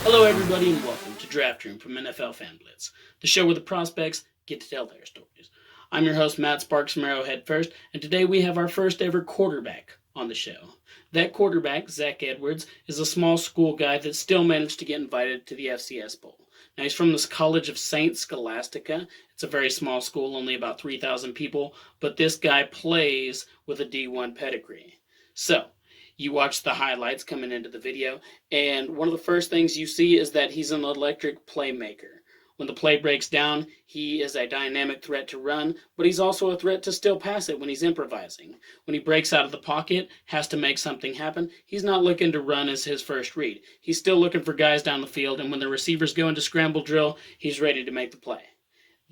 Hello, everybody, and welcome to Draft Room from NFL Fan Blitz, the show where the prospects get to tell their stories. I'm your host, Matt Sparks from Arrowhead First, and today we have our first ever quarterback on the show. That quarterback, Zach Edwards, is a small school guy that still managed to get invited to the FCS Bowl. Now, he's from this College of Saint Scholastica. It's a very small school, only about 3,000 people, but this guy plays with a D1 pedigree. So, you watch the highlights coming into the video, and one of the first things you see is that he's an electric playmaker. When the play breaks down, he is a dynamic threat to run, but he's also a threat to still pass it when he's improvising. When he breaks out of the pocket, has to make something happen, he's not looking to run as his first read. He's still looking for guys down the field, and when the receivers go into scramble drill, he's ready to make the play.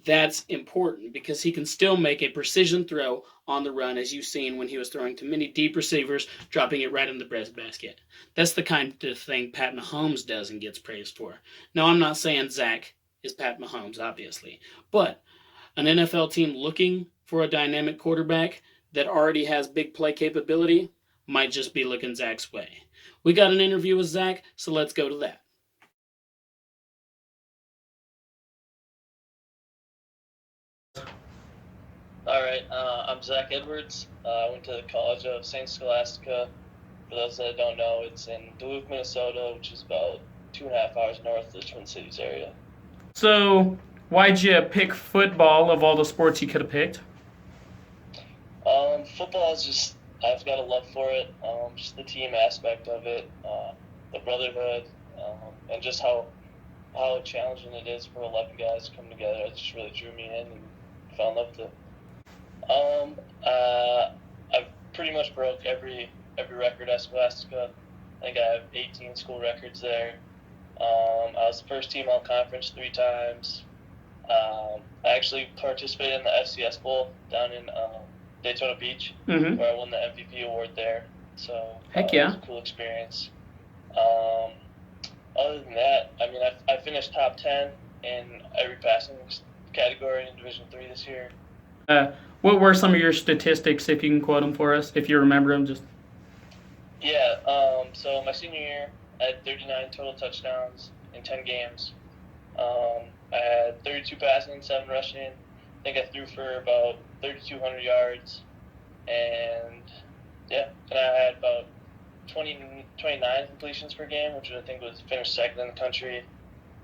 That's important because he can still make a precision throw on the run, as you've seen when he was throwing to many deep receivers, dropping it right in the breadbasket. That's the kind of thing Pat Mahomes does and gets praised for. Now, I'm not saying Zach is Pat Mahomes, obviously, but an NFL team looking for a dynamic quarterback that already has big play capability might just be looking Zach's way. We got an interview with Zach, so let's go to that. All right, I'm Zach Edwards. I went to the College of Saint Scholastica. For those that don't know, it's in Duluth, Minnesota, which is about 2.5 hours north of the Twin Cities area. So, why'd you pick football of all the sports you could have picked? Football is just, I've got a love for it. Just the team aspect of it, the brotherhood, and just how challenging it is for 11 guys to come together. It just really drew me in and fell in love with it. I've pretty much broke every record at Scholastica. I think I have 18 school records there. I was the first team all-conference 3 times. I actually participated in the FCS Bowl down in Daytona Beach, where I won the MVP award there. So Heck yeah. It was a cool experience. Other than that, I mean, I finished top 10 in every passing category in Division III this year. What were some of your statistics, if you can quote them for us, if you remember them? Yeah, so my senior year, I had 39 total touchdowns in 10 games. I had 32 passing, 7 rushing. I think I threw for about 3,200 yards. And I had about 29 completions per game, which I think was finished second in the country.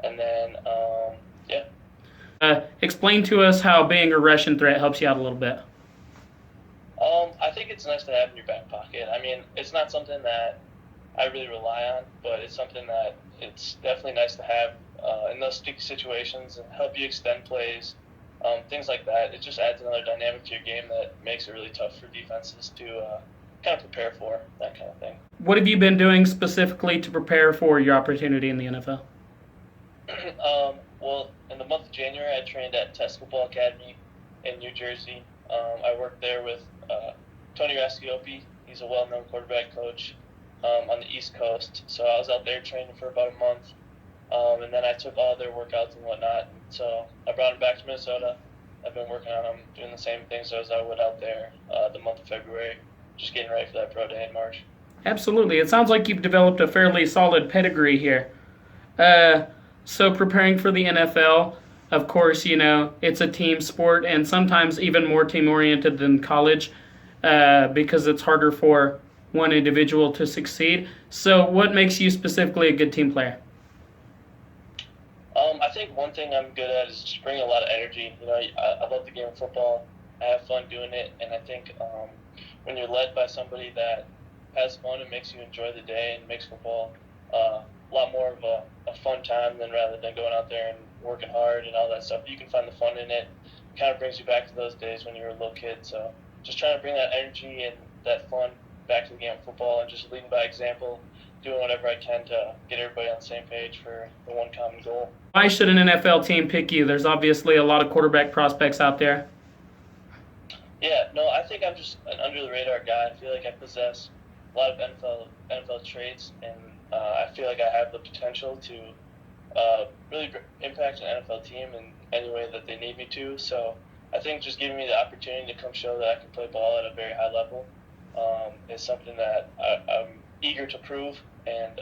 And then, Explain to us how being a rushing threat helps you out a little bit. I think it's nice to have in your back pocket. I mean, it's not something that I really rely on, but it's something that it's definitely nice to have in those sticky situations and help you extend plays, things like that. It just adds another dynamic to your game that makes it really tough for defenses to kind of prepare for, that kind of thing. What have you been doing specifically to prepare for your opportunity in the NFL? Well, in the month of January, I trained at Test Football Academy in New Jersey. I worked there with Tony Rasciopi. He's a well-known quarterback coach on the East Coast. So I was out there training for about a month, and then I took all their workouts and whatnot. So I brought him back to Minnesota. I've been working on them, doing the same things as I would out there the month of February, just getting ready for that pro day in March. Absolutely. It sounds like you've developed a fairly solid pedigree here. So preparing for the NFL, of course, it's a team sport and sometimes even more team-oriented than college because it's harder for one individual to succeed. So what makes you specifically a good team player? I think one thing I'm good at is just bringing a lot of energy. I love the game of football. I have fun doing it, and I think when you're led by somebody that has fun and makes you enjoy the day and makes football a lot more of a fun time than rather than going out there and working hard and all that stuff. You can find the fun in it. It kind of brings you back to those days when you were a little kid. So just trying to bring that energy and that fun back to the game of football and just leading by example, doing whatever I can to get everybody on the same page for the one common goal. Why should an NFL team pick you? There's obviously a lot of quarterback prospects out there. Yeah, no, I think I'm just an under-the-radar guy. I feel like I possess a lot of NFL traits, and I feel like I have the potential to really impact an NFL team in any way that they need me to. So I think just giving me the opportunity to come show that I can play ball at a very high level is something that I'm eager to prove and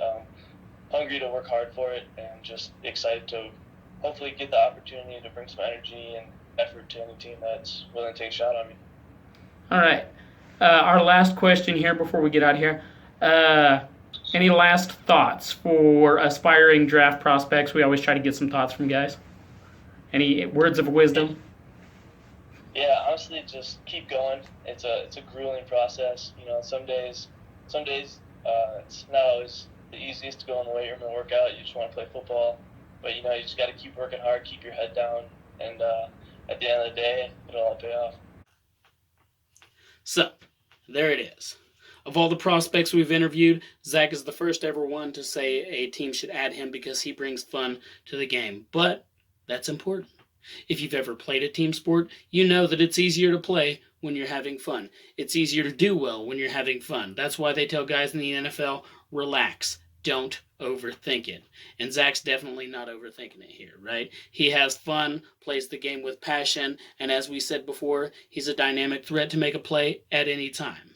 hungry to work hard for it, and just excited to hopefully get the opportunity to bring some energy and effort to any team that's willing to take a shot on me. All right. Our last question here before we get out of here. Any last thoughts for aspiring draft prospects? We always try to get some thoughts from guys. Any words of wisdom? Yeah, honestly, just keep going. It's a grueling process. Some days it's not always the easiest to go in the weight room and work out. You just want to play football, but you just got to keep working hard, keep your head down, and at the end of the day, it'll all pay off. So, there it is. Of all the prospects we've interviewed, Zach is the first ever one to say a team should add him because he brings fun to the game. But that's important. If you've ever played a team sport, you know that it's easier to play when you're having fun. It's easier to do well when you're having fun. That's why they tell guys in the NFL, relax. Don't overthink it. And Zach's definitely not overthinking it here, right? He has fun, plays the game with passion, and as we said before, he's a dynamic threat to make a play at any time.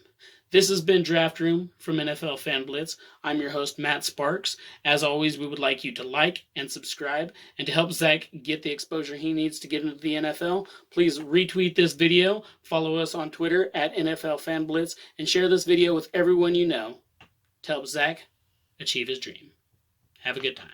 This has been Draft Room from NFL Fan Blitz. I'm your host, Matt Sparks. As always, we would like you to like and subscribe. And to help Zach get the exposure he needs to get into the NFL, please retweet this video, follow us on Twitter at NFL Fan Blitz, and share this video with everyone you know to help Zach achieve his dream. Have a good time.